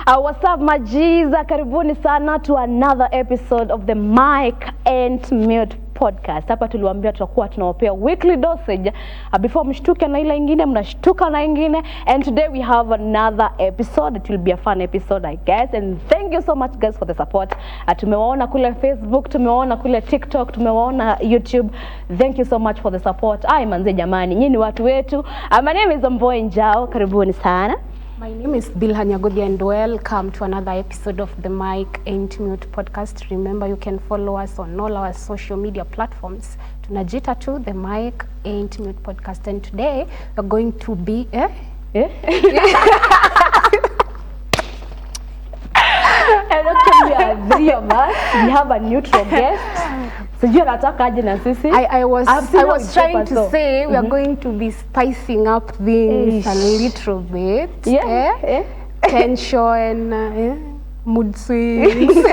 What's up majiza, karibuni sana to another episode of the Mic and Mute podcast. Hapa tuliwaambia tutakuwa tunawapea weekly dosage before mshtuke na ile ingine mnashtuka na ingine, and today we have another episode. It will be a fun episode I guess, and thank you so much guys for the support. Tumewaona kule Facebook, tumewaona kule TikTok, tumewaona YouTube. Thank you so much for the support. Manze jamani, nyinyi watu wetu. My name is Mboe Njao, karibuni sana. My name is Bilha Nyagodi and welcome to another episode of the Mic and Mute podcast. Remember, you can follow us on all our social media platforms. Tunajita to the Mic and Mute podcast, and today we're going to be And actually we are three of us. We have a neutral guest. Sijui anataka aje na sisi. I was trying to say we are going to be spicing up things a little bit. Tension, mood swings,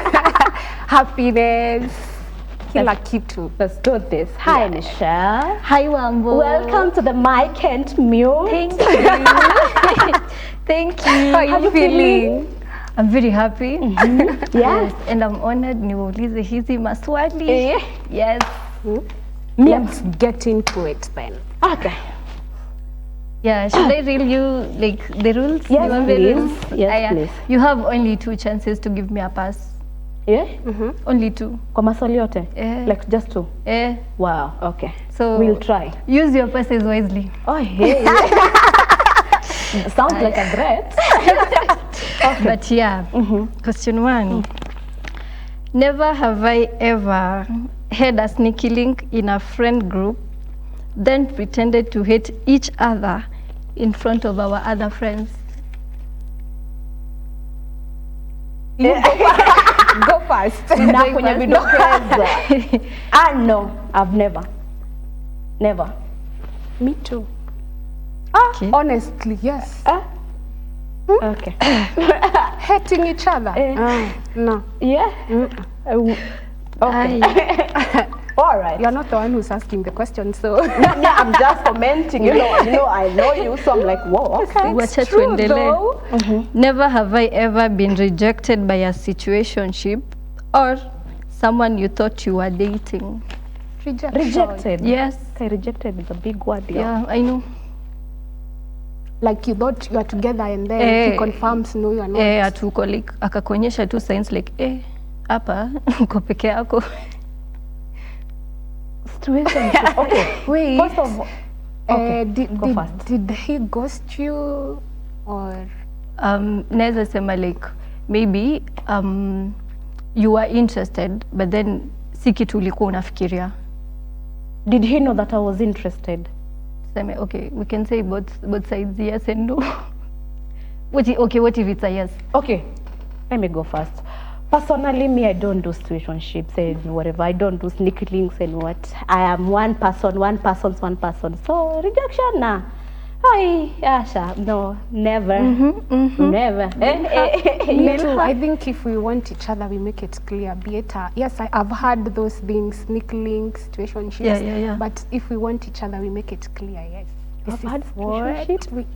happiness, kila kitu. Let's do this. Hi Michelle. Hi Wambo. Welcome to the Mic and Mute. Thank you. Thank you. How are you feeling? I'm very happy. Yes. And I'm honored niwaulize hizi maswali. Yes. Let's get into it then. Okay. Yeah, should I reel you like the rules? Yes, You want the please. rules? Yes, please. You have only 2 chances to give me a pass. Yeah? Only 2. Kwa maswali yote? Like just 2? Wow, okay. So we'll try. Use your passes wisely. Oh, hey. Sounds like a threat. Okay. But yeah, question 1. Never have I ever had a sneaky link in a friend group, then pretended to hate each other in front of our other friends. Go first. Na kwenye vidokeza. No, I've never. Never. Me too. Okay. Honestly, yes. Okay. Hating each other? No. Yeah? Okay. All right. You're not the one who's asking the question, so. Yeah, I'm just commenting. You know, I know you, so I'm like, whoa, okay. Wacha tuendelee. Never have I ever been rejected by a situationship or someone you thought you were dating. Rejected? Yes. Okay, rejected is a big word. Yeah, I know. Like you thought you are together and then he confirms no you are not. Atuko like akakuonyesha tu signs like hapa uko peke yako. Situation. Okay. Wait. First of all, okay. Go first. Did he ghost you or? Naweza sema like maybe you were interested but then si kitu ulikuwa unafikiria. Did he know that I was interested? Okay, we can say both sides, yes and no. What if it's a yes? Okay, let me go first. Personally, me, I don't do situationships and whatever. I don't do sneaky links and what. I am one person. So rejection, nah. Asha, no, never. Never. Me too. I think if we want each other, we make it clear. Yes, I've had those things, sneak links, situationships. Yeah. But if we want each other, we make it clear. Yes. I've had situationships.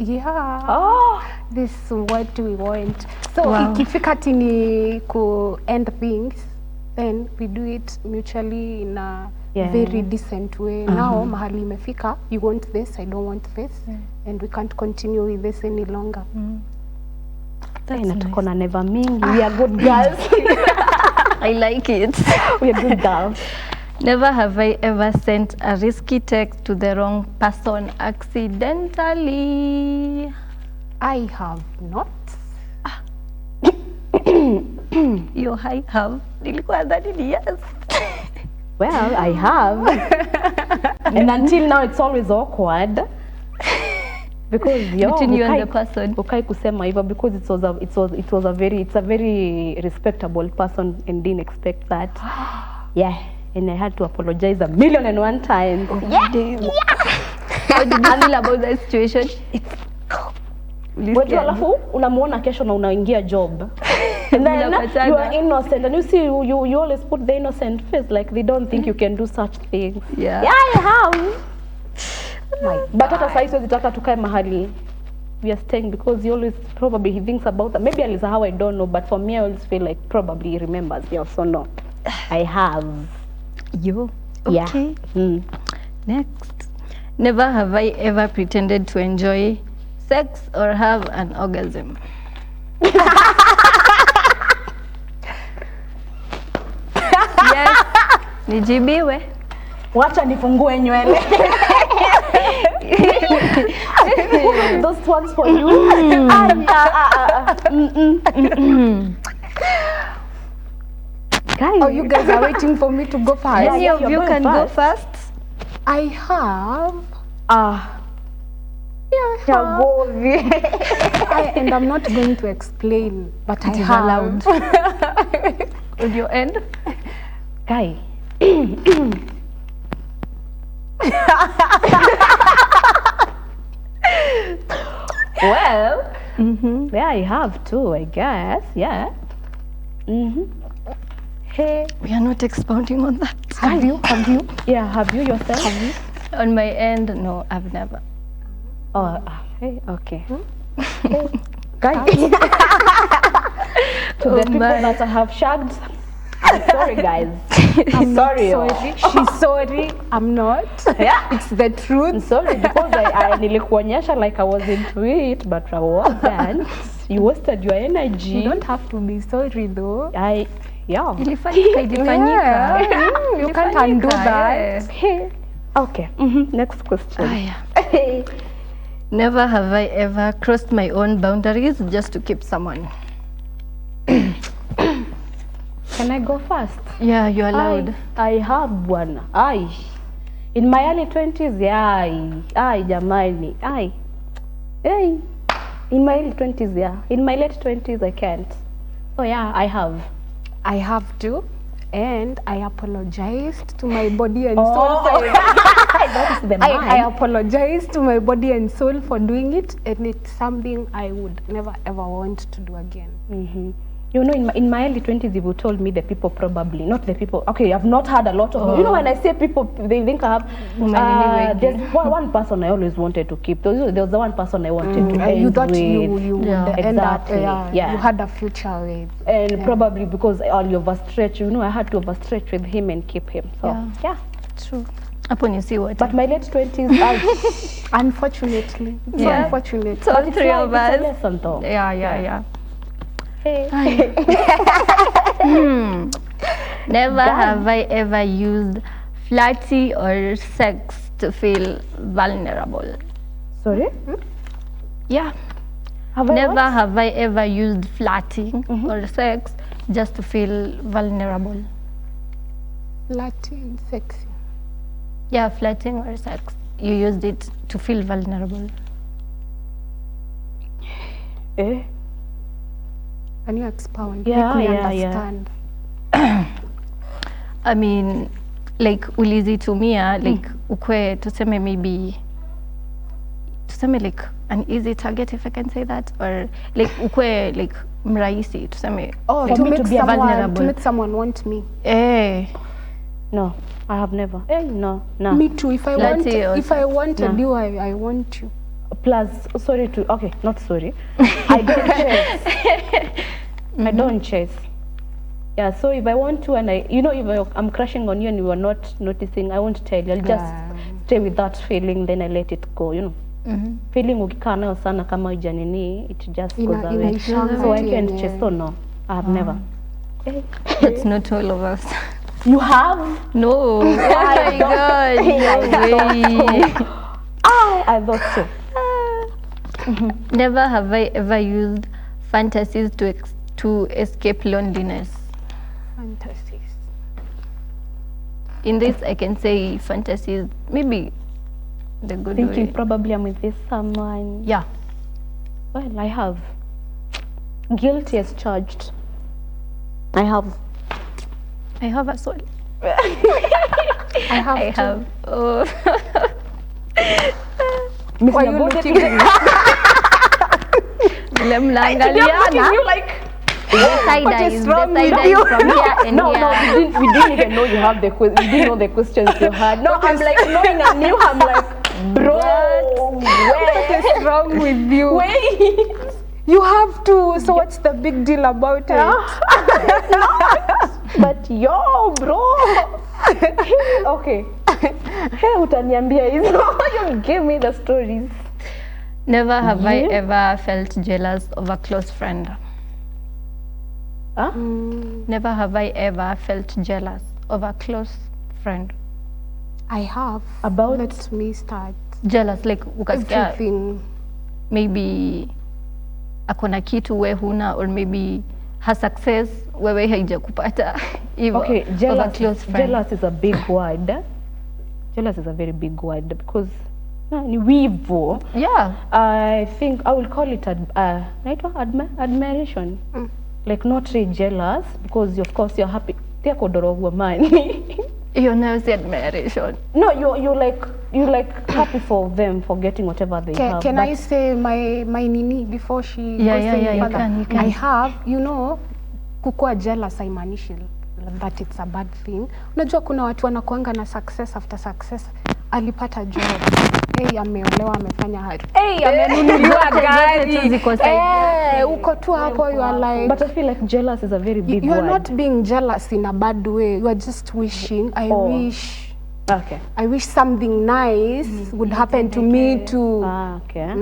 This is what we want. So ikifika tini ku end things, then we do it mutually in a very decent way. Now mahali imefika, you want this, I don't want this, and we can't continue with this any longer. That's nice. Never mingi. We are good girls. I like it. We are good girls. Never have I ever sent a risky text to the wrong person accidentally. I have not. You have. Nilikuwa dhani ni yes. Well, I have. And until now it's always awkward. Because between you and the person. Okay, kusema hivyo because it's a very respectable person and didn't expect that. Yeah. And I had to apologize 1,000,001 times. How did you feel about that situation? Wewe alafu unamuona kesho na unaingia job. And then you are innocent and you see you always put the innocent face like they don't think you can do such things. Yeah, I have. But hata sasa hizo zitaka tukae mahali we are staying, because he always probably he thinks about that. Maybe alisahau, I don't know, but for me I always feel like probably he remembers. Yeah, so no, I have. You. Yeah. Okay. Next. Never have I ever pretended to enjoy sex or have an orgasm. Yes. Nijibiwe. Wacha nifungue nywele. Those ones for you. Guys, Oh, you guys are waiting for me to go first. Yeah, Any of you're you going can go first. first. I have. yeah, go. And I'm not going to explain, but I It is have. allowed. Would you end? Guy. Well, yeah, I have too, I guess. Yeah. Hey, We are not expounding on that. Have you? Have you? yeah, have you yourself? On my end, no, I've never. Oh, hey, okay. Hey, guys. To the people my. that I have shagged, I'm sorry, guys. I'm sorry. Sorry. She's sorry. I'm not. Yeah. It's the I'm truth. sorry because I nilikuonyesha like I was into it, but I wasn't. You wasted your energy. You don't have to be sorry though. Yeah. Ilifanyika, ilifanyika. You can't undo Ilifanyika, that. yeah. Okay. Next question. Aya. Never have I ever crossed my own boundaries just to keep someone. Can I go first? Yeah, you're allowed. I have one. In my early 20s, yeah. Jamani. Hey. In my early 20s, yeah. In my late 20s, I can't. Oh yeah, I have. I have to. And I apologized to my body and soul for it. That is the I mind. apologize to my body and soul for doing it, and it's something I would never ever want to do again. You know, in my early 20s, if you told me the people probably, not the people, okay, I've not had a lot of, you know, when I say people, they think I have, there's one person I always wanted to keep. There was the one person I wanted to end You thought with. you would end up, Exactly, yeah. you had a future with. And probably because I overstretched, you know, I had to overstretch with him and keep him. So, yeah. True. Hapo ni si wote. But my late 20s, Unfortunately. It's Yeah. unfortunate. So all three of it's a us. lesson though. Yeah. Hey. Never have I ever used flirty or sex to feel vulnerable. Sorry? Yeah. Have I Never what? have I ever used flirting or sex just to feel vulnerable. Latin, sexy. Yeah, flirting or sex. You used it to feel vulnerable. Eh? Can you expound? Yeah, Make me yeah. understand. I mean, like ulizitumia, like ukwe, tuseme maybe, tuseme like an easy target, if I can say that, or like ukwe, like mraisi, tuseme. Oh, like, for me to be vulnerable. To make someone want me. Eh. No, I have never. No. Me too. If I Flirty or wanted you, I want you. Plus, not sorry. I don't chase. I don't chase. Yeah, so if I want to and if I'm crushing on you and you are not noticing, I won't tell you. I'll just stay with that feeling, then I let it go, you know. Feeling ukikaa nayo sana kama hujanini, it just goes away. inaishanga So I tu can't yenyewe. chase. So no, I have never. That's not all of us. You have? No. Oh my God. No way. I thought so. Never have I ever used fantasies to escape loneliness. Fantasies. In this, I can say fantasies, maybe the good Thinking way. probably I'm with this someone. Yeah. Well, I have. Guilty as charged. I have. I have a soul. I have. I to. have. Oh. Miss Why you Nyaboke looking today. Vile mnaangaliana. Side What eyes, is the wrong side with eyes you? from here and No, here. we didn't even know you have the we didn't know the questions you had. No, I'm like knowing I knew. I'm like, Bro, What is wrong with you? wait. You have to. So what's the big deal about it? But yo, bro. Okay. Hey, utaniambia hizo. You give me the stories. Never have I ever felt jealous of a close friend. Huh? Never have I ever felt jealous of a close friend. I have. About? Let me start. Jealous, like ukasikia Everything. maybe akona kitu we huna, or maybe her success wewe haijakupata. Hivyo, Okay, of a jealous. close friend. Jealous is a big word. Jealous is a very big word because ni wivu. Yeah. I think I will call it admiration. Like not really jealous because of course you're happy. Tia kodoro huwa mani. You know, the admiration. No, you like happy for them for getting whatever they have. Can but I say my nini before she Yeah, goes yeah, any yeah, you further? can, you can. I have, you know, kukua jealous haimaanishi that it's a bad thing. Unajua kuna watu wanakuanga na success after success. Alipata job. Hey, ameolewa, amefanya haru. Hey, amenunuliwa Zote gari. ziko sahihi. Uko tu hapo, you are like, But I feel like jealous is a very big you are word. not being jealous in a bad way. You are just wishing. Okay. I wish something nice would happen to me too. Okay.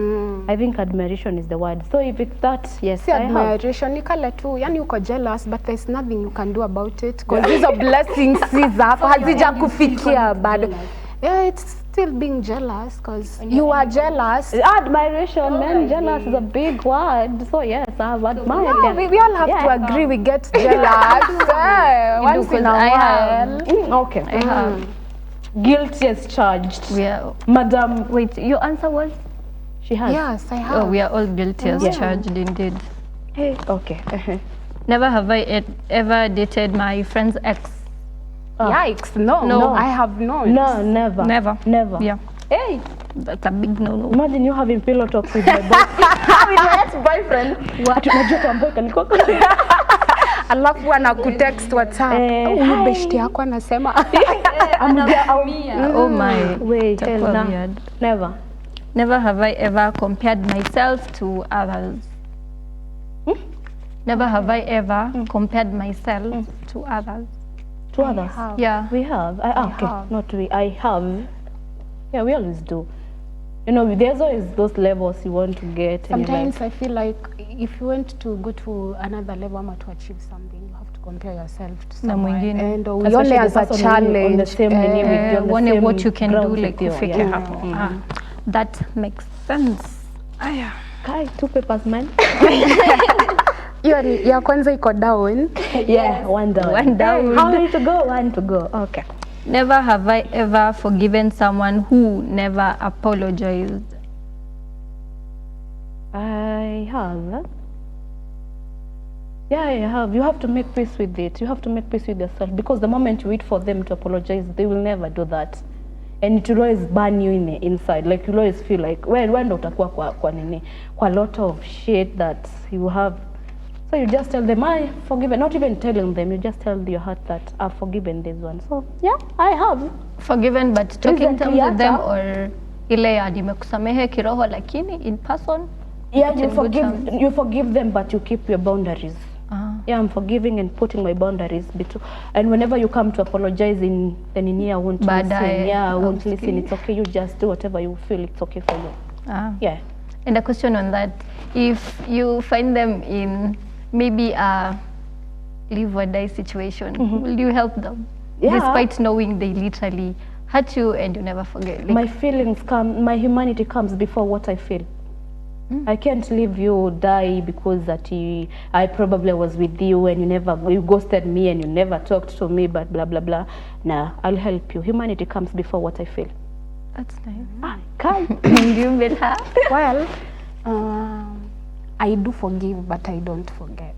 I think admiration is the word. So if it's that, yes, Si I have. admiration, ni kale tu, yani uko jealous but there's nothing you can do about it because these are blessings si zako, hazija kufikia bado. Yeah, it's still being jealous because you are jealous. Admiration, man. Jealous is a big word. So yes, I have admired Yeah, them. we all have to agree we get jealous once in a I have. while. Okay. I have. Guilty as charged. We are. Madam, Wait, your answer was? she has. Yes, I have. Oh, we are all guilty as Yeah. charged, indeed. Hey, okay. Never have I ever dated my friend's ex. Yikes, no, No. I have not. No, never. Never. Never. Yeah. Hey, That's a big no-no. imagine you having pillow talks with your boyfriend. With your ex-boyfriend. Ati unajua tamboy kalikuwa Alafu anakutext WhatsApp. Huyu beshte yako anasema. Oh my. Wait, Itakuwa tell now. weird. Never. Never have I ever compared myself to others. Never have I ever compared myself to others. To others. have. Yeah. We have. Okay, have. not we. I have. Yeah, we always do. You know, there's always those levels you want to get. And Sometimes I feel like if you want to go to another level or to achieve something, you have to compare yourself to Na someone. mwingine. And we Especially only the as a person challenge. on the same nini with you, on the One same what you can do, ground like with you, ufike yeah. hapo. That makes sense. Aya. Kai, 2 papers, man. Hiyo ya kwanza iko down. Yeah, one down. One down. Hey, how many to go? One to go. Okay. Never have I ever forgiven someone who never apologized. I have. Yeah, I have. You have to make peace with it. You have to make peace with yourself because the moment you wait for them to apologize, they will never do that. And it will always burn you in the inside. Like you'll always feel like, when utakuwa kwa nini, kwa lot of shit that you have. So you just tell them, I forgiven. Not even telling them, you just tell your heart that I've forgiven this one. So yeah, I have. Forgiven but talking terms with them, yata. or ile ya nimekusamehe kiroho lakini in person. Yeah, in good terms. you forgive them, but you keep your boundaries. Ah. Yeah, I'm forgiving and putting my boundaries between. And whenever you come to apologize in the nini, I won't Baadaye, listen. Yeah, I won't okay. listen. It's okay. You just do whatever you feel it's okay for you. Ah. Yeah. And a question on that, if you find them in maybe a live or die situation, will you help them? Yeah. Despite knowing they literally hurt you and you never forget. Like, My feelings come, my humanity comes before what I feel. I can't leave you die because I probably was with you and you ghosted me and you never talked to me, but blah blah blah. Nah, I'll help you. Humanity comes before what I feel. that's nice. Kai. And you will have. Well, I do forgive, but I don't forget.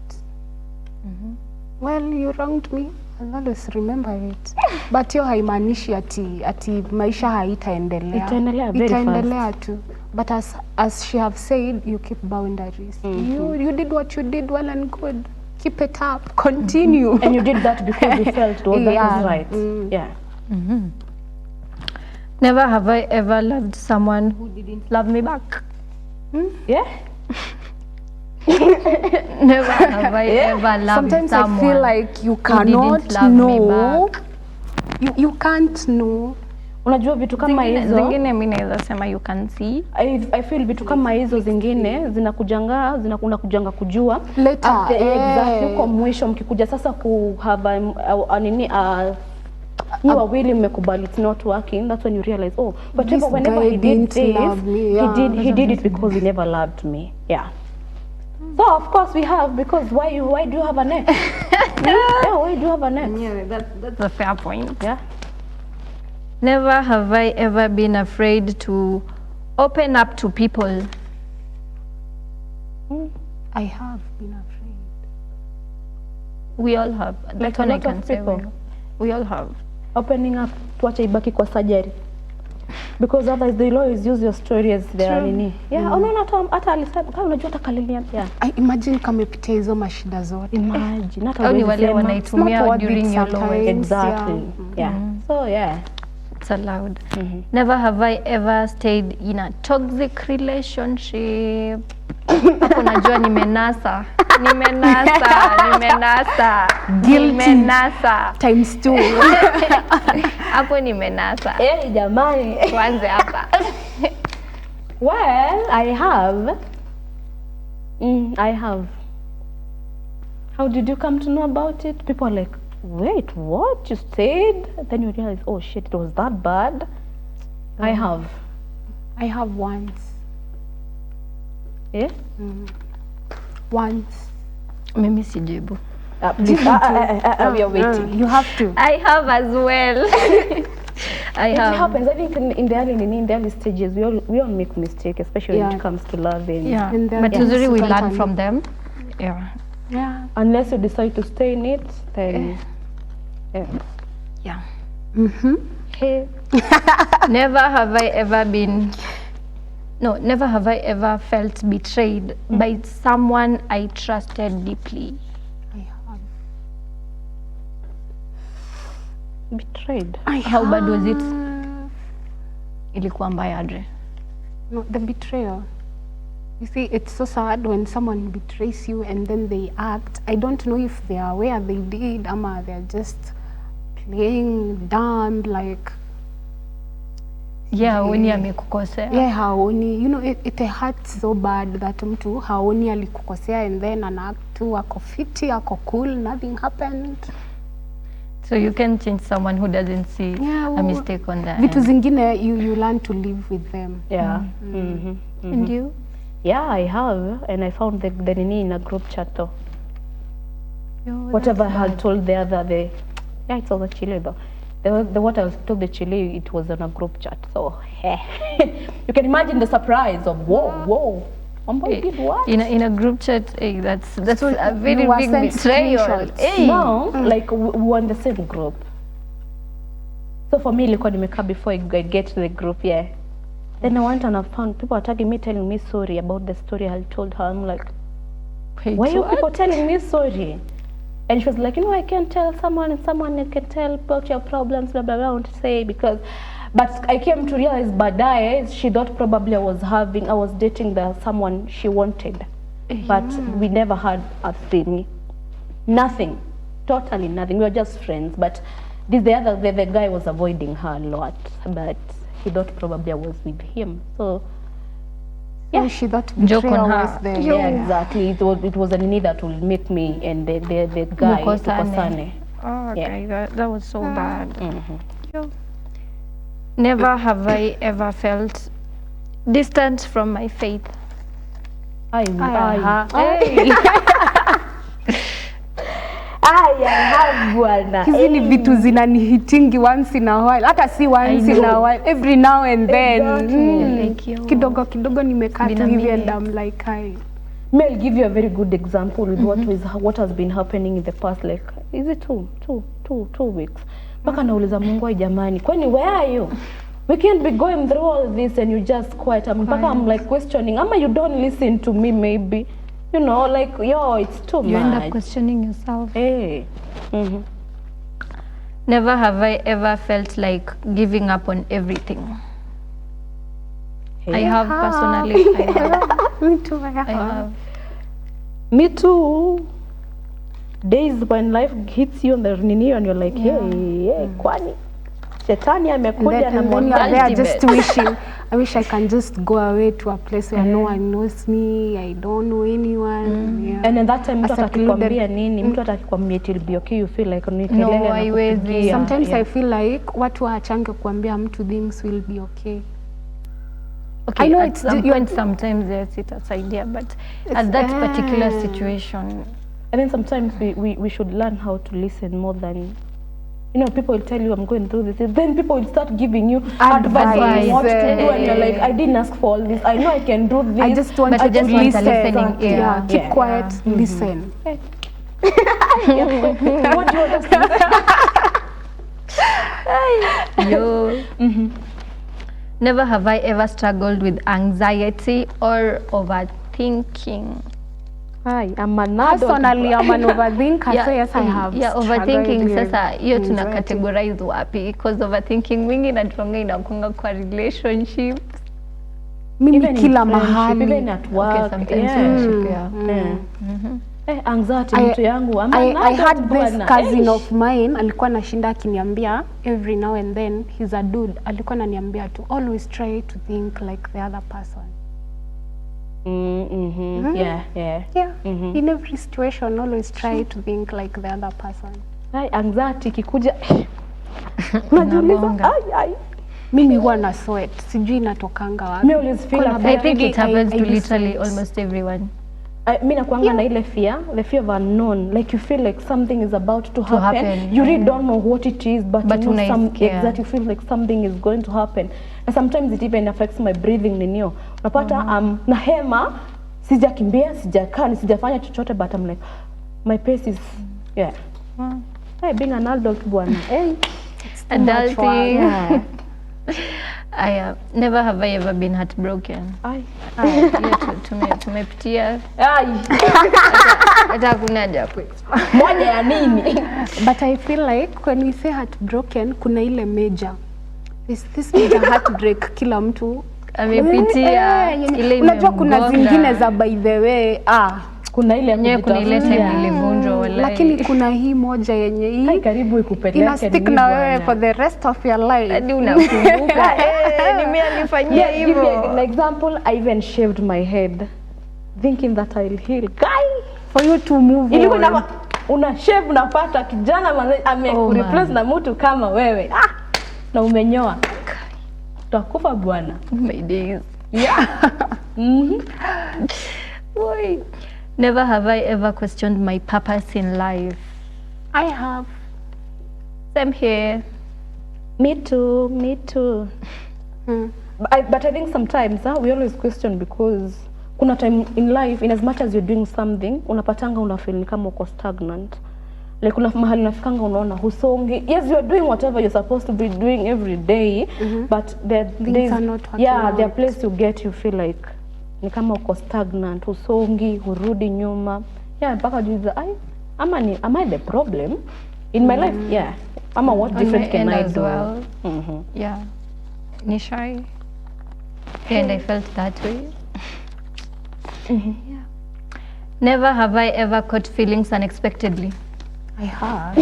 Well, you wronged me. I'll always remember it. But hiyo haimaanishi ati maisha haitaendelea. Itaendelea very Itaendelea tu. But as she have said, you keep boundaries. You did what you did well and good. Keep it up. Continue. And you did that because you felt that Yeah. was right. Yeah. Never have I ever loved someone who didn't love me back. Yeah. Never have I ever loved Sometimes someone. I feel like you didn't cannot love me know. back. You can't know. Unajua vitu kama hizo Zingine mimi naweza sema you can see. I feel vitu kama hizo zingine unakujanga kujua Later, after exactly huko mwisho mkikuja sasa ku have you are really mmekubali it's not working, that's when you realize This whenever guy he did didn't this love me, yeah. he did it because he never loved me. Yeah. So of course we have, because why do you have an ex? Yeah, why do you have an ex? Yeah, that's a fair point. Yeah. Never have I ever been afraid to open up to people. I have been afraid. We all have. Like That's a what I lot can of say. people. We all have. Opening up, tuache ibaki kwa surgery. Because otherwise they'll always use your story as their nini. Yeah, unaona hata alisema kama unajua hata Kalilia. Yeah. I imagine kamepitia hizo mashida zote. Imagine hata Au ni huwezi wale sema. wanaitumia It's not during worth it your lowest. sometimes. Exactly. Yeah. So yeah. It's allowed. Never have I ever stayed in a toxic relationship. Hapo najua nimenasa. Nimenasa. Times 2. Hapo nimenasa. Hey jamani. Tuanze hapa. Well, I have. I have. How did you come to know about it? People are like, wait, what? You stayed? Then you realize, oh shit, it was that bad. I have. I have once. Yeah? Once. Mimi sijibu. Please, we are waiting. You have to. I have as well. It happens. I think in the early stages, we all make mistakes, especially when Yeah. it comes to loving. Yeah. And then But yes, usually we you can't learn tell from me. them. Yeah. Yeah. Unless you decide to stay in it, then yeah. Yeah. Hey. Never have I ever felt betrayed by someone I trusted deeply. I have. Betrayed. How bad was it? Ilikuwa mbaya aje? No, the betrayal. You see, it's so sad when someone betrays you and then they act. I don't know if they are aware they did, ama they're just playing dumb, like, Yeah, when amekukosea. yeah, haoni. You know, it hurts so bad that mtu haoni alikukosea and then anact tu ako fiti, ako cool, nothing happened. So you can change someone who doesn't see Yeah, a mistake on that. Vitu zingine, you learn to live with them. Yeah. And you? Yeah, I have, and I found the nini in a group chat though. Whatever I had told the other, yeah, it was a Chile though. The what I told the Chile, it was on a group chat. So you can imagine the surprise of whoa, Ambo did what? In a group chat, hey, that's a very you were big sent betrayal. screenshots. Hey. No, like we were in the same group. So for me, ilikuwa nimekaa before I get to the group, yeah. Then I went and I found people are tagging me, telling me sorry about the story I told her. I'm like, Wait, why are you what? people telling me sorry? And she was like, I can tell someone, and someone can tell about your problems, blah, blah, blah, I want to say, because, but I came to realize, baadaye, she thought probably I was dating someone she wanted. But we never had a thing. Nothing. Totally nothing. We were just friends. But the guy was avoiding her a lot. But he thought probably I was with him. So, Yeah, she thought Joke on betrayal her. was there. yeah, exactly. It was a nini that will make me and the guy tukosane. Oh, okay, that was so bad. Mhm. Yeah. Never have I ever felt distant from my faith. I have bwana. Hizi ni vitu zinanihitingi once in a while, hata si once in a while, every now and then. Exactly. Like, yo. Kidogo nimekaa tu Been a hivi and minute. I'm like, hi. May I give you a very good example with what has been happening in the past, like, is it two weeks? Mpaka nauliza Mungu, "Ai jamani, kwani where are you? We can't be going through all this and you just quiet." I'm like questioning, ama you don't listen to me maybe. You know, like, yo, it's too You much. end up questioning yourself. Hey. Never have I ever felt like giving up on everything. I have personally. I have. Me too, I I have. have. Me too. Days when life hits you on the nini and you're like, hey, kwani shetani amekuja na And then you're there ultimate. just wishing, I wish I can just go away to a place where no one knows me, I don't know anyone. Yeah. And in that time mtu As a atakikwambia nini, mtu atakikwambia it will be okay, you feel like ni kelele na haiwezi. kupigia. Sometimes I feel like watu waachange kuambia mtu things will be okay. Okay, I know at it's some you're- point sometimes yes itasaidia, but at that particular situation, I think sometimes we should learn how to listen more than, you know, people will tell you I'm going through this. Then people will start giving you advice on what to do, and you're like, I didn't ask for all this. I know I can do this. I just want But to you just want a listen. listening ear. Yeah, keep Yeah. quiet, listen. What do you want us to yo. Never have I ever struggled with anxiety or overthinking. Hi, I'm an adult. Personally, I'm an overthinker, so yes, I have. Yeah, struggled overthinking with sasa hiyo tuna anxiety. categorize wapi? Because overthinking wingi natuanga inakunga kwa relationship. Mimi Even in kila friendship, mahali. even at work. Okay, sometimes yeah. friendship, yeah. Yeah. Anxiety mtu yangu. I'm an I had adult this bwana. cousin Eish. of mine alikuwa anashinda akiniambia every now and then, he's a dude, alikuwa ananiambia to always try to think like the other person. Yeah, yeah. Yeah, in every situation always try to think like the other person. Hai, anxiety ikikuja unajiuliza Inabonga. ai. Mimi huwa na sweat, sijui inatokanga wapi. Me always feel Kuna afraid. I think it happens I to do literally sweat. almost everyone. Mi nakuanga na ile fear, the fear of unknown. Like you feel like something is about to happen. happen. You really don't know what it is, but you know unaisikia. exactly, you feel like something is going to happen. And sometimes it even affects my breathing ninio. Unapata na hema, sijakimbia, sijakaa, sijafanya chochote, but I'm like my pace is yeah. Hey, being an adult bwana. Hey. Adulting. Yeah. I never have I ever been heartbroken. Ai. Hiyo tumepitia Ai. hata hakuna haja ku Moja ya nini? But I feel like when we say heartbroken, kuna ile major. This major heartbreak kila mtu amepitia ile unajua kuna imemgonga. zingine za by the way Kuna ile ya Yenyewe kuna ile time kujitafutia. nilivunjwa wallahi. lakini kuna hii moja yenye Hai, hii karibu ikupeleke ina stick nini na wewe bwana. for the rest of your life. hadi unakumbuka ni mimi alifanyia Yeah, give me hivyo. an example. I even shaved my head, thinking that I'll heal. Guy, For you to move ilikuwa on. una shave unapata kijana amekureplace na mtu kama wewe na umenyoa, utakufa bwana. My days. Yeah. Boy. Never have I ever questioned my purpose in life. I have. Same here. Me too. Me too. But I think sometimes we always question because kuna time in life, in as much as you're doing something, unapatanga unafeel ni kama uko stagnant. Like kuna mahali unafikanga unaona husongi. Yes, you're doing whatever you're supposed to be doing every day, but there Things are not working there are out. places you get you feel like ni kama uko stagnant, husongi, hurudi nyuma. Yeah, mpaka juiza am I the problem in my life? Yeah. What On different my can end I as do? well. Yeah. Ni shy. And I felt that way. Yeah. Never have I ever caught feelings unexpectedly. I have.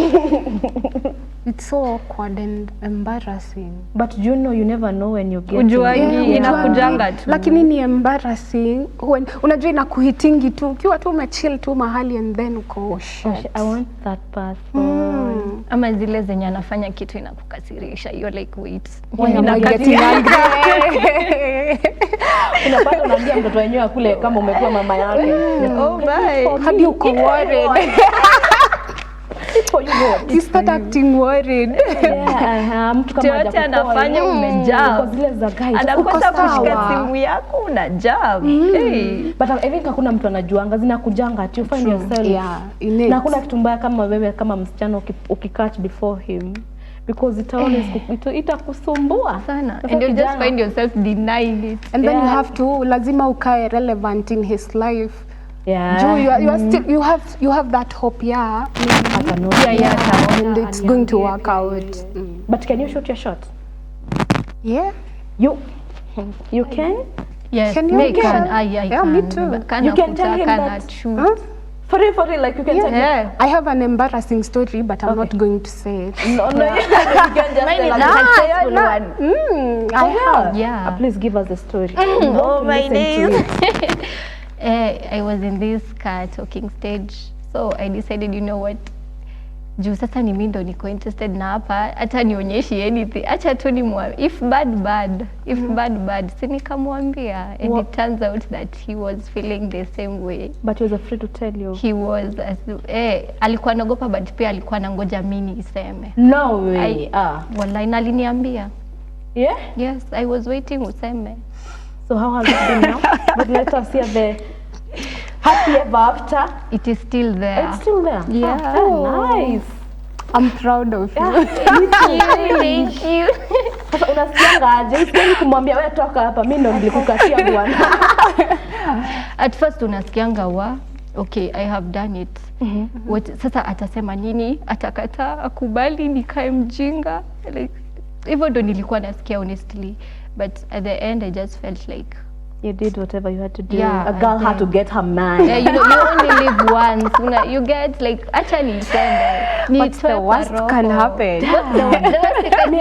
It's so awkward and embarrassing. But you know, you never know when you get Ujuangi inakujanga tu. Lakini ni embarrassing when unajua inakuhitingi tu ukiwa tu umechill tu mahali and then uko shit. I want that person. Ama zile zenye anafanya kitu inakukasirisha. You're like wait. Why am I getting angry? Unapata unaambia mtoto wenyewe kule kama umekuwa mama yake. Oh bye. Hadi uko worried. For you what? You start acting worried. Yeah, mtu kama Yote anafanya umejaa. Kwa zile za guys. Anakosa Uko sawa. kushika simu yako una jam. Hey. But I think hakuna mtu anajuanga, zinakujanga tu, you find yourself. Yeah, innate. Na hakuna kitu mbaya kama wewe kama msichana ukikatch before him. Because it always itakusumbua Sana. Sasa And you just kijana, find yourself denying it. And then you Yeah. have to lazima ukae relevant in his life. Yeah. You are still you have that hope, yeah. Maybe. And it's going to work out. But can you shoot your shot? Yeah. You can? Yes, Can you me can? can. I Yeah, can. me too. Kana You can tell him kutaka that- na shoot. Huh? For real, like you can tell me. Yeah. I have an embarrassing story, but I'm not going to say it. No, you can just Mine tell is us. a Like, say, successful no. one. I have. Yeah. Please give us the story. Oh my Listen to days. it. I was in this car talking stage, so I decided, you know what, juu sasa ni mimi ndo niko interested na hapa, hata nionyeshi anything, acha tu if bad, si nikamwambia, and it turns out that he was feeling the same way. But he was afraid to tell you. He was alikuwa anaogopa, but pia alikuwa anangoja mimi niseme. No way. Wallahi, na aliniambia. Yeah? Yes, I was waiting useme. So how has it been now? But let us hear the happy ever after. It is still there. It's still there. Yeah. Nice. I'm proud of you. Thank you. Sasa unasikianga aje? Sipendi kumwambia wewe toka hapa, mimi ndo nilikukatia bwana. At first unasikianga okay, I have done it. What, sasa atasema nini? Atakataa, akubali nikae mjinga. Like, hivyo ndo nilikuwa nasikia honestly. But at the end I just felt like You did whatever you had to do. Yeah, A girl I had to did. get her man. you know, you only live once. You get like acha niseme. What's the worst can happen? What's the worst can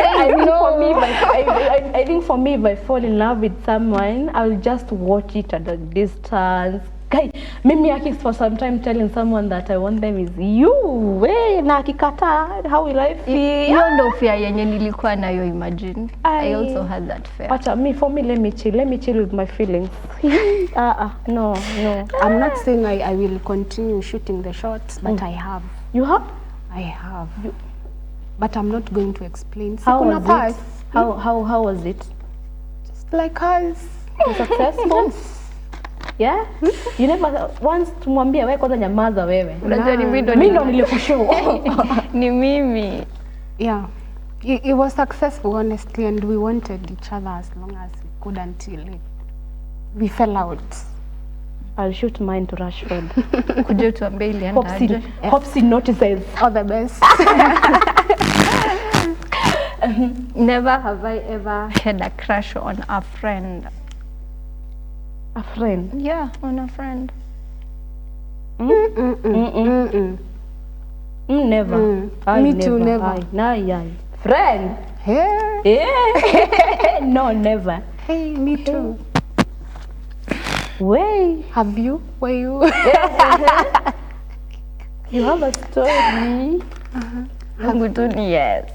I think for me, if I fall in love with someone, I'll just watch it at a distance. Guy, mimi aki for some time telling someone that I want them is you. We na akikata, how will I feel? Hiyo ndo fear yenye nilikuwa nayo, imagine. I also had that fear. But for me, let me chill with my feelings. No. I'm not saying I will continue shooting the shots, but I have. You have? I have. But I'm not going to explain. How Sikuna was pass. it? How was it? Just like us. Successful? Yeah? You never once tumwambia wewe kwanza nyamaza wewe. Unajua ni Mimi ndo nilikushow. Ni mimi. Yeah. It was successful, honestly, and we wanted each other as long as we could until we fell out. I'll shoot mine to Rashford. Kuja tuambie ilienda aje. Hopsy notices. All the best. Never have I ever had a crush on a friend. A friend. Yeah, on a friend. Never. Me too, never. Nah. Friend. Hey. Yeah. No, never. Hey, me too. Way. Have you? Were you? You have a story. Yes.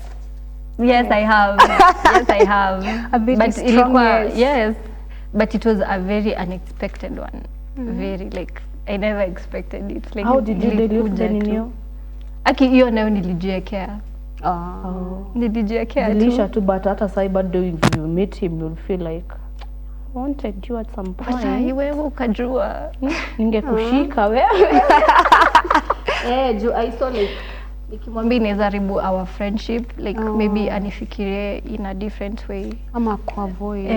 Yes, I have. Yes, I have. A bit but strong, yes. But it was a very unexpected one. Very like I never expected it. Like How did you deal with ilikuja the tu. new? Aki hiyo nayo nilijiwekea. Oh. Nilijiwekea Dilisha tu. tu, but hata sai bado if you meet him you'll feel like I wanted you at some Hata point. wewe ukajua. Ningekushika wewe. Juu I saw like nikimwambia inaweza haribu our friendship, like maybe anifikirie in a different way. Ama kuavoid.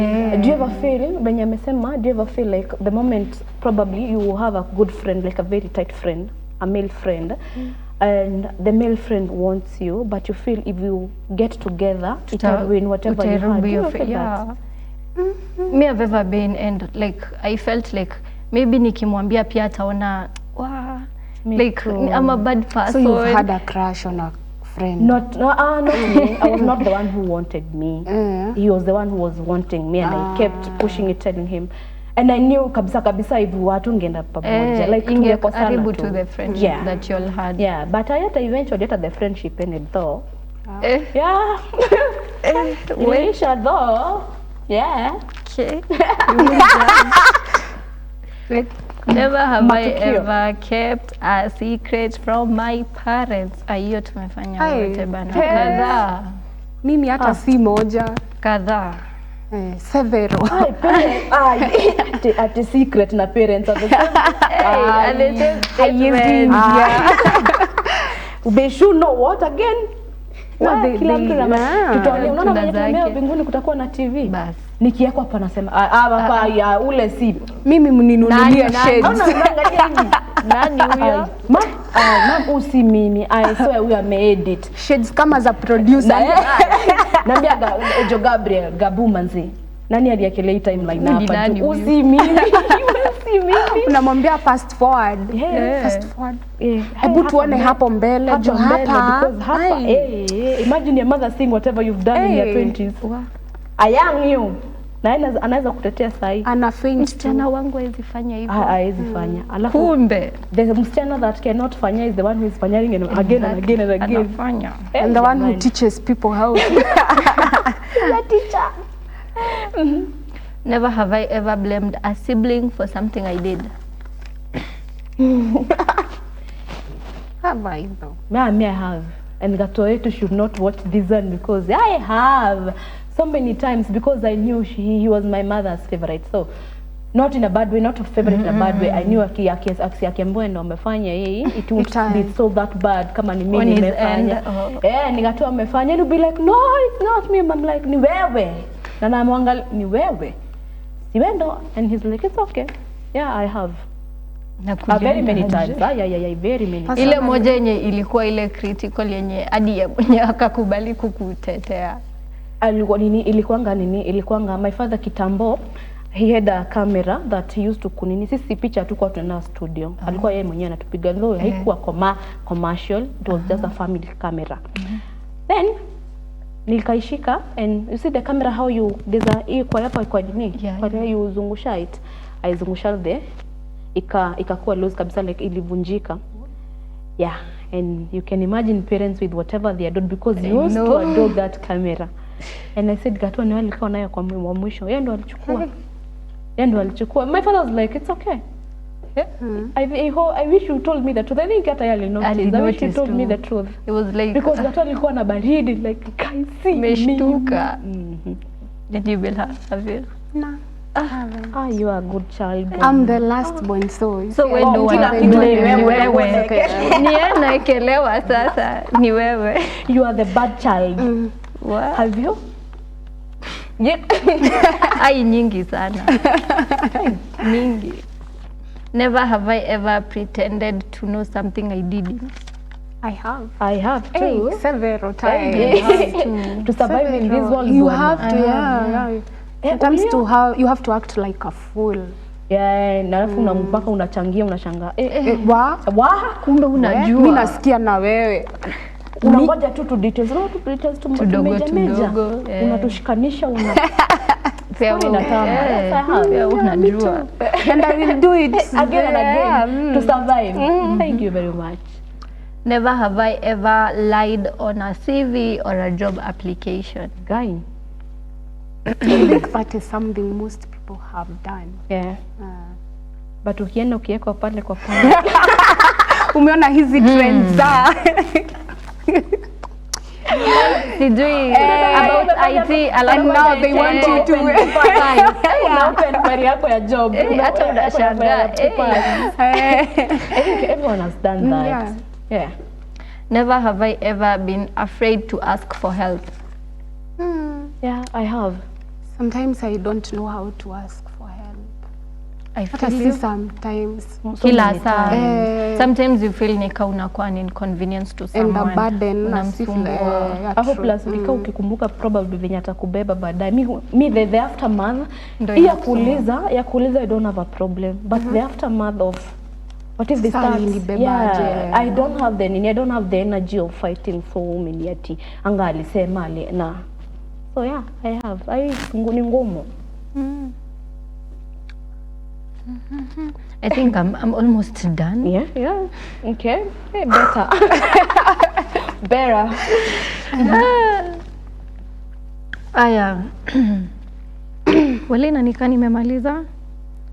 Do you ever feel, venye amesema, do you ever feel like the moment probably you have a good friend, like a very tight friend, a male friend, and the male friend wants you, but you feel if you get together, it will win whatever you had. Do you ever feel that? Me I've ever been, and like I felt like maybe nikimwambia pia ataona Me like too. I'm a bad person. So you've had a crush on a friend? Not me. I was not the one who wanted me. He was the one who was wanting me, and I kept pushing it, telling him. And I knew kabisa if watu ngeenda pamoja, like tungekosana haribu tu. to the friendship that you all had. Yeah, but hata eventually the friendship ended though. Eh, Yeah. Iliisha though. Yeah. okay. Never have I Matukio. ever kept a secret from my parents. Hiyo tumefanya Hai. wote bana. Kadhaa. Mimi hata si moja. Kadhaa. Several. At secret na parents at the same And it is They should know what again? Kila mtu na tutaona, unaona Tuna kwenye zake. tumeo mbinguni kutakuwa na TV. Bas. Nikiwekwa hapa nasema hapa ya ule si. Mimi mninunulie Nani? shades. Unaangalia hivi. Nani huyo? Mam usi mimi. I swear huyo ameedit. Shades kama za producer. Naambia Ejo Gabriel Gabu manzi. Nani aliyekelea hii timeline Ni hapa? nani huyu? Usi mimi. Usi mimi. Unamwambia fast forward. Yeah. Fast forward. Eh, Hebu tuone hapo mbele. Jo hapa. because hapa imagine your mother saying whatever you've done in your 20s. I am you. Na anaweza kutetea sahi. Ana faint. Msichana wangu hawezi fanya hivyo. Hawezi fanya. Alafu Kumbe the msichana that cannot fanya is the one who is fanying again and again and again. anafanya. And the one who teaches people how to. The teacher. Never have I ever blamed a sibling for something I did. Have I though? Me I have. And Gatoeto should not watch this one because I have so many times because I knew he was my mother's favorite. So not in a bad way, not a favorite in a bad way. I knew akiambiwa ndo amefanya hii, it won't be so that bad kama ni mimi nimefanya. Ningatoa amefanya, and be like, no, it's not me. I'm like, ni wewe. Na namwangalia ni wewe. Si wendo, and he's like, it's okay. Yeah, I have. Very many times. Yeah, very many times. Ile moja yenye ilikuwa ile critical yenye hadi ya mwenye akakubali kukutetea. Ilikuanga my father kitambo, he had a camera that he used to kunini. Sisi picha tulikuwa tunaenda studio. Alikuwa yeye mwenyewe anatupiga, though haikuwa commercial, it was just a family camera. Then nikaishika, and you see the camera how you hii kwa hapa kwa nini? Kwa you zungusha it. I zungusha the ikakuwa loose kabisa, like ilivunjika. Yeah, and you can imagine parents with whatever they adored because you used to adore that camera. And I said Gato ni alikuwa nayo kwa mwisho. Yeye ndo alichukua. My father was like, it's okay. Yeah. I wish you told me the truth. I think hata yeye noticed. I wish you told me the truth. It was like because Gato alikuwa na baridi, like I see meshtuka. Did you will have it? No. You are a good child. I'm the last born, so wewe ndo wewe. Ni yeye naekelewa sasa, ni wewe. You are the bad child. What? Have you? Ai nyingi sana. Mingi. Never have I ever pretended to know something I didn't. I have. I have too. Several times. To survive in this world, you have to, yeah. Sometimes you have to act like a fool. Yeah, na alafu mpaka unachangia unashangaa. Kumbe unajua. Mimi nasikia na wewe. Unangoja tu details, tu meja. Unatushikanisha pia unajua. And I will do it again and again to survive. Thank you very much. Never have I ever lied on a CV or a job application. Guy. I think that is something most people have done. Yeah. But ukienda ukiwekwa pale kwa pale. Umeona hizi trends za sijui about IT, and now they want you to open career yako ya job. Hata unashangaa. I think everyone has done that. Yeah. Never have I ever been afraid to ask for help. Yeah, I have. Sometimes I don't know how to ask for help. I feel you sometimes. Kila saa. Sometimes you feel nika unakuwa an inconvenience to someone. And a burden. Unamsumbua. Hapo plus nika ukikumbuka probably venye atakubeba baadaye. Me the aftermath ya kuuliza I don't have a problem, but the aftermath of what if they start? Yeah, I don't have the energy of fighting so many ati anga alisema na. So yeah, I have. Ni ngumu. I think I'm almost done. Yeah. Okay. Hey, better. Better. Aya. Wale nanika nimemaliza.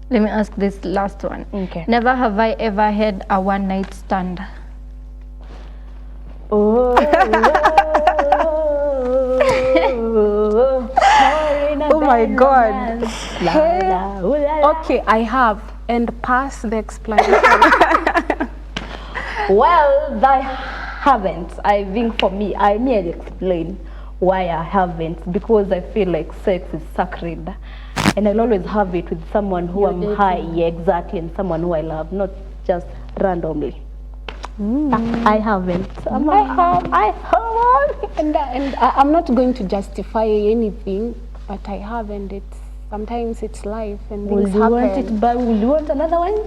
Let me ask this last one. Okay. Never have I ever had a one night stand. Oh my God. Okay, I have. And pass the explanation. Well, haven't. I think for me, I'll explain why I haven't, because I feel like sex is sacred, and I'll always have it with someone who I'm high, yeah, exactly, and someone who I love, not just randomly. I haven't. I have. And I'm not going to justify anything, but I haven't. Sometimes it's life and things happen. Will you want another one?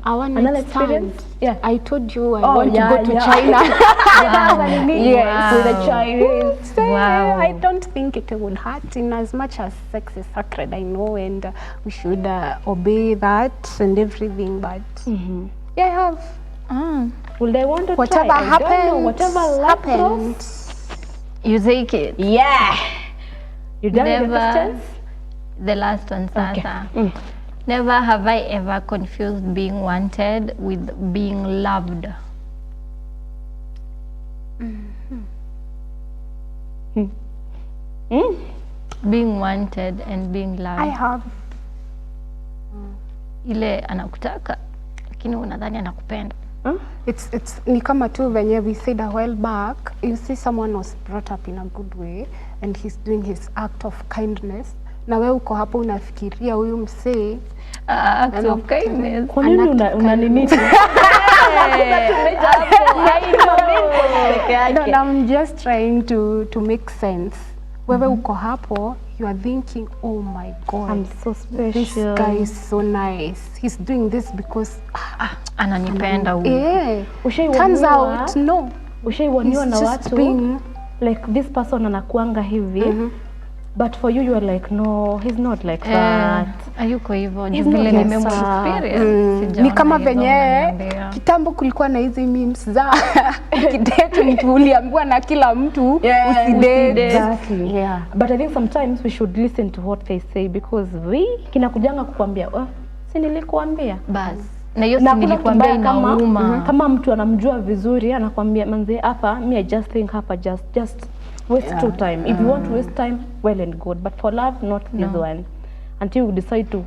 I want another experience? Yeah. I told you I want to go to China. Yes, with the Chinese. Wow. I don't think it would hurt, in as much as sex is sacred, I know, and we should obey that and everything, but yeah, I have. Will they want to Whatever try? I don't know. happens, Whatever happens. You take it. Yeah. You done with the Never. questions? The last one, Sasa. Never have I ever confused being wanted with being loved. Being wanted and being loved. I have. Ile anakutaka lakini unadhani anakupenda. It's ni kama tu venye we said a while back, you see someone was brought up in a good way and he's doing his act of kindness, na wewe uko hapo unafikiria huyu msee Acts of kindness. Kwa nini una nini? No, I'm just trying to make sense. Wewe uko hapo, you are thinking, oh my God, I'm so special. this guy is so nice. He's doing this because Ananipenda huyu. yeah. Ushaiwaniwa? Turns out no. Ushaiwaniwa He's na just watu being like this person anakuanga hivi, but for you are like no, he's not like that. Hayuko hivyo. He's Juu vile not nime like experience. ni Sijaona kama hivyo venye unaniambia. kitambo kulikuwa na hizi memes za kidate mtu uliambiwa na kila mtu usidate. Exactly. Yeah. But I think sometimes we should listen to what they say, because we kinakujanga kukwambia si nilikuambia. Bas. Na hiyo si Na kuna nilikwambia kibaya inauma. kama mtu anamjua vizuri anakwambia manze hapa I just think hapa just waste your time. If you want to waste time, well and good, but for love not this one, until you decide to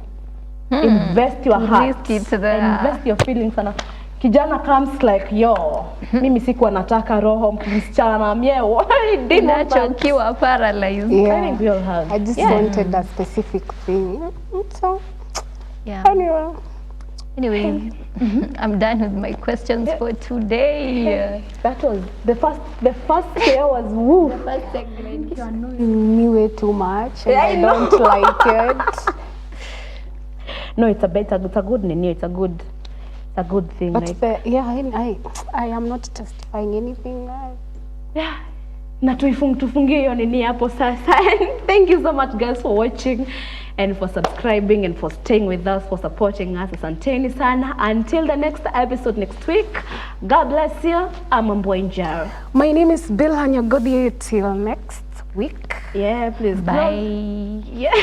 invest your heart, Risk it there. invest your feelings. And kijana comes like yo, mimi sikuwa nataka roho msichana miewo Inachokiwa paralyzed. Yeah. I think we all have. I just wanted a specific thing. So Yeah. anyway. Anyway, I'm done with my questions for today. That was the first day was woo. You're annoying me way too much and I don't like it. No, it's a good nini, it's a good thing. But Like, I am not justifying anything. yeah. Na tufungie hiyo nini hapo sasa. Thank you so much guys for watching and for subscribing and for staying with us, for supporting us. Asanteni sana. Until the next episode next week. God bless you. I'm Mbwenjaro. My name is Bill Hanyagodi. Till next week. Yeah, please. Bye. Yeah.